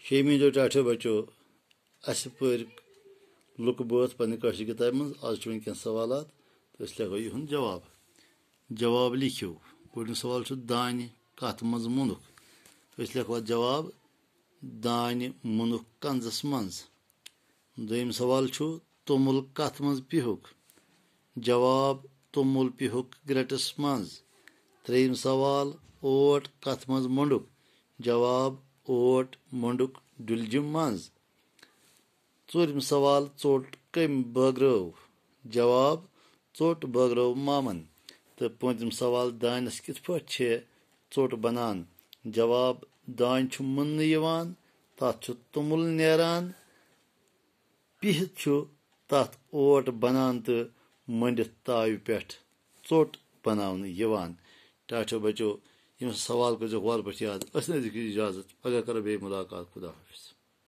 Semi जो टाठो बचो अस पर लुक बोत पन्ने कशर किताब मज आज वनकन सवालात तो अस लिखो यह जवाब जवाब लिखो गोडन सवाल दान कत मज मुनुक तो अस लिखो जवाब दान मुनुक कंजस मज दोयम सवाल तुमुल कत मज पिहुक जवाब तुमुल पिहुक ग्रेटस मज त्रेयम सवाल ओट कत मज मोंडुक जवाब ओट मोंडुक डुलजिम मज चूरम सवाल चोट कम बग्रव जवाब चोट बग्रव मामन तो पूंतम सवाल दानस कित पे चोट बनान जवाब दान मुन्न यवान तथ तुमुल नेरान पिहित तथ ओट बनान तो मंडित ताव पे चोट बनावन यवान टाठो बचो यम सवाल कर वाल पे याद इजाजत पगह करो बे मुलाकात खुदा हाफिज।